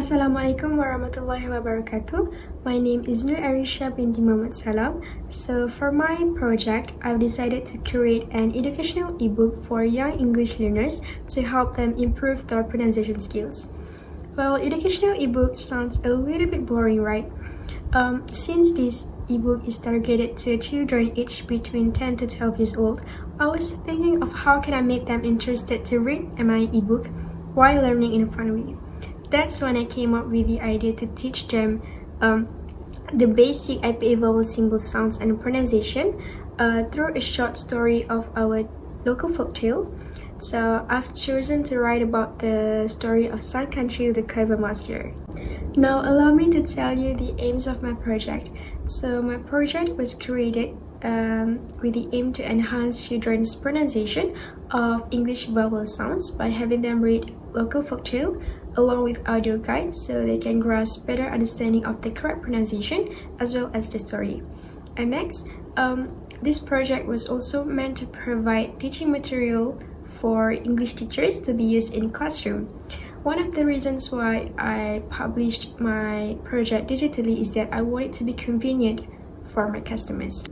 Assalamualaikum warahmatullahi wabarakatuh. My name is Nur Arisha binti Muhammad Salam. So for my project, I've decided to create an educational ebook for young English learners to help them improve their pronunciation skills. Well, educational ebook sounds a little bit boring, right? Since this ebook is targeted to children aged between 10 to 12 years old, I was thinking of how can I make them interested to read my ebook while learning in a fun way. That's when I came up with the idea to teach them the basic IPA vowel symbol sounds and pronunciation through a short story of our local folktale. So I've chosen to write about the story of Kancil, the clever master. Now allow me to tell you the aims of my project. So my project was created with the aim to enhance children's pronunciation of English vowel sounds by having them read local folktale along with audio guides so they can grasp better understanding of the correct pronunciation as well as the story. And next, this project was also meant to provide teaching material for English teachers to be used in classroom. One of the reasons why I published my project digitally is that I want it to be convenient for my customers.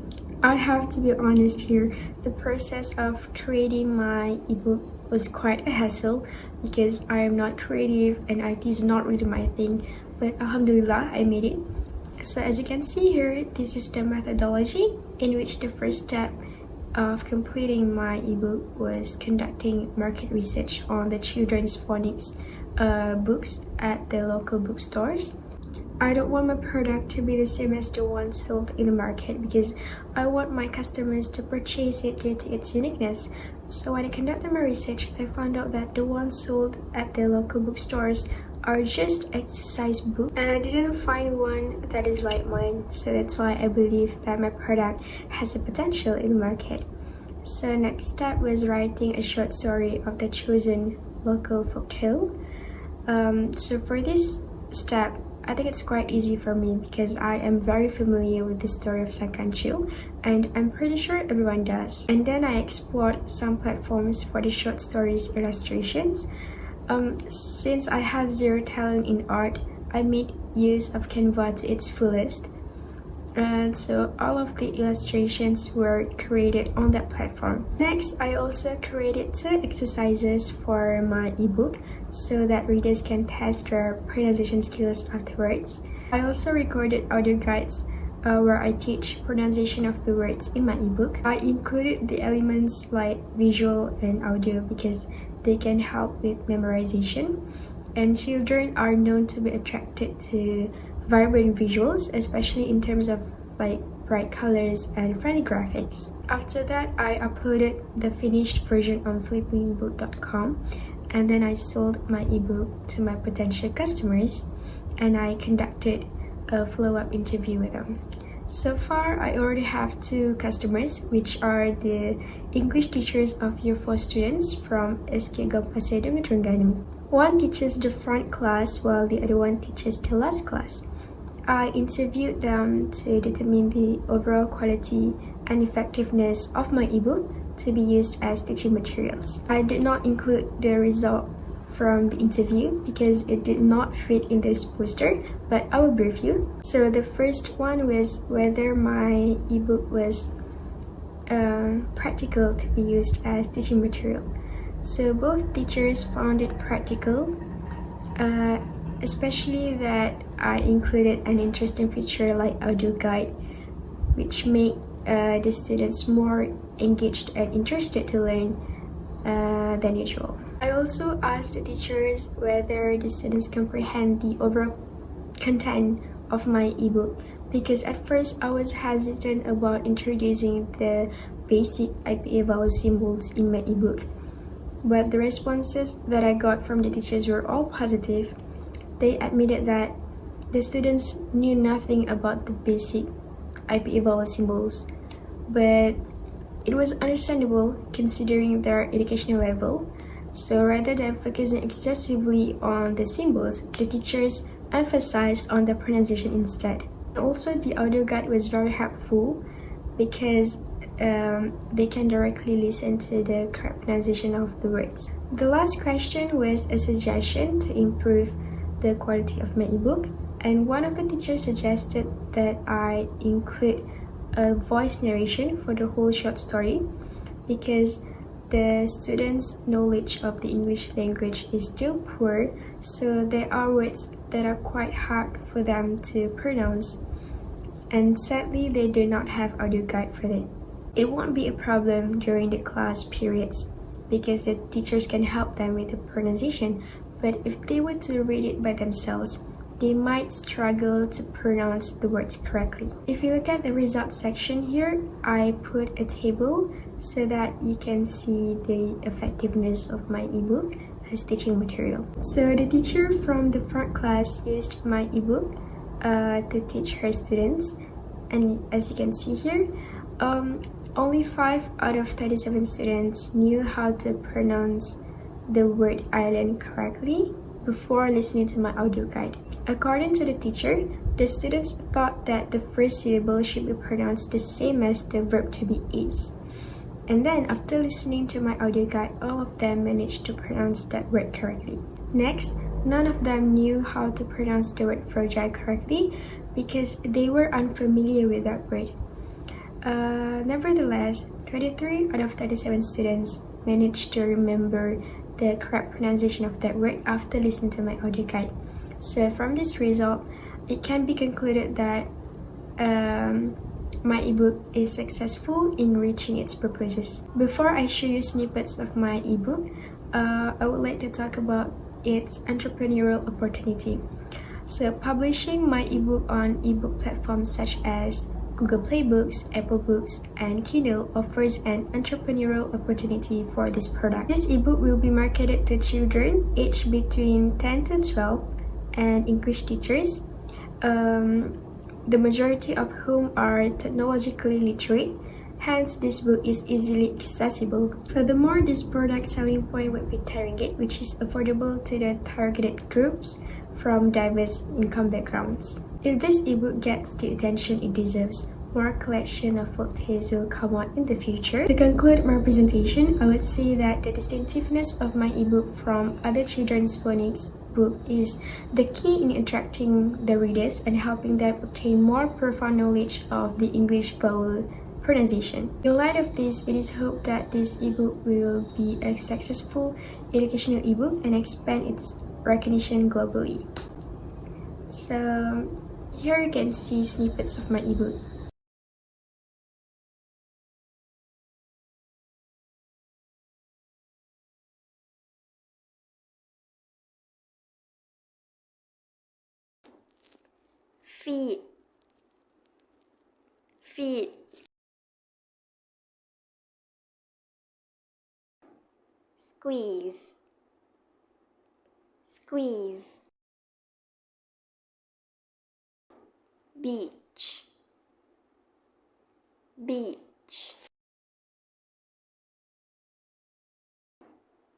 I have to be honest here, the process of creating my ebook was quite a hassle because I am not creative and IT is not really my thing, but alhamdulillah I made it. So as you can see here, this is the methodology in which the first step of completing my ebook was conducting market research on the children's phonics books at the local bookstores. I don't want my product to be the same as the one sold in the market because I want my customers to purchase it due to its uniqueness. So when I conducted my research, I found out that the ones sold at the local bookstores are just exercise books, and I didn't find one that is like mine. So that's why I believe that my product has the potential in the market. So next step was writing a short story of the chosen local folktale. So for this step, I think it's quite easy for me because I am very familiar with the story of Kancil and I'm pretty sure everyone does. And then I explored some platforms for the short stories illustrations. Since I have zero talent in art, I made use of Canva to its fullest. And so all of the illustrations were created on that platform. Next, I also created 2 exercises for my ebook so that readers can test their pronunciation skills afterwards. I also recorded audio guides where I teach pronunciation of the words in my ebook. I included the elements like visual and audio because they can help with memorization, and children are known to be attracted to vibrant visuals, especially in terms of like bright colors and friendly graphics. After that, I uploaded the finished version on Playbook.com, and then I sold my ebook to my potential customers and I conducted a follow-up interview with them. So far, I already have 2 customers, which are the English teachers of Year 4 students from SK Gampasedung, Terengganu. One teaches the front class while the other one teaches the last class. I interviewed them to determine the overall quality and effectiveness of my ebook to be used as teaching materials. I did not include the result from the interview because it did not fit in this poster, but I will brief you. So the first one was whether my ebook was practical to be used as teaching material. So both teachers found it practical, especially that I included an interesting feature like audio guide, which made the students more engaged and interested to learn than usual. I also asked the teachers whether the students comprehend the overall content of my ebook because at first I was hesitant about introducing the basic IPA vowel symbols in my ebook. But the responses that I got from the teachers were all positive. They admitted that the students knew nothing about the basic IPA vowel symbols, but it was understandable considering their educational level. So rather than focusing excessively on the symbols, the teachers emphasized on the pronunciation instead. Also, the audio guide was very helpful because they can directly listen to the correct pronunciation of the words. The last question was a suggestion to improve the quality of my ebook, and one of the teachers suggested that I include a voice narration for the whole short story because the students' knowledge of the English language is still poor, so there are words that are quite hard for them to pronounce, and sadly they do not have audio guide for it. It won't be a problem during the class periods because the teachers can help them with the pronunciation, but if they were to read it by themselves, they might struggle to pronounce the words correctly. If you look at the results section here, I put a table so that you can see the effectiveness of my ebook as teaching material. So the teacher from the front class used my ebook to teach her students, and as you can see here, only 5 out of 37 students knew how to pronounce the word island correctly before listening to my audio guide. According to the teacher, the students thought that the first syllable should be pronounced the same as the verb to be is. And then after listening to my audio guide, all of them managed to pronounce that word correctly. Next, none of them knew how to pronounce the word fragile correctly because they were unfamiliar with that word. Nevertheless, 23 out of 37 students managed to remember the correct pronunciation of that word after listening to my audio guide. So from this result, it can be concluded that my ebook is successful in reaching its purposes. Before I show you snippets of my ebook, I would like to talk about its entrepreneurial opportunity. So publishing my ebook on ebook platforms such as Google Playbooks, Apple Books, and Kindle offers an entrepreneurial opportunity for this product. This ebook will be marketed to children aged between 10 to 12 and English teachers, the majority of whom are technologically literate. Hence, this book is easily accessible. Furthermore, this product selling point would be Ringgit, which is affordable to the targeted groups from diverse income backgrounds. If this ebook gets the attention it deserves, more collection of folktales will come out in the future. To conclude my presentation, I would say that the distinctiveness of my ebook from other children's phonics book is the key in attracting the readers and helping them obtain more profound knowledge of the English vowel pronunciation. In light of this, it is hoped that this ebook will be a successful educational ebook and expand its recognition globally. So here you can see snippets of my ebook. Feed, feed, squeeze, squeeze, beach, beach,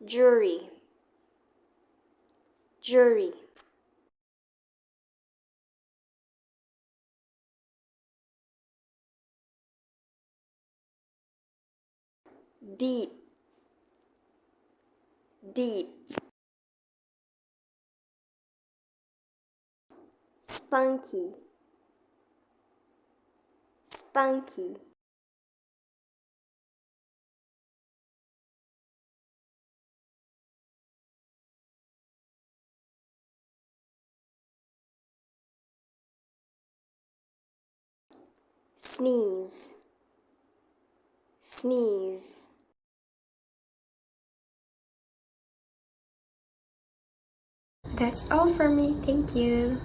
jury, jury, deep, deep, spunky, spunky, sneeze, sneeze. That's all for me. Thank you.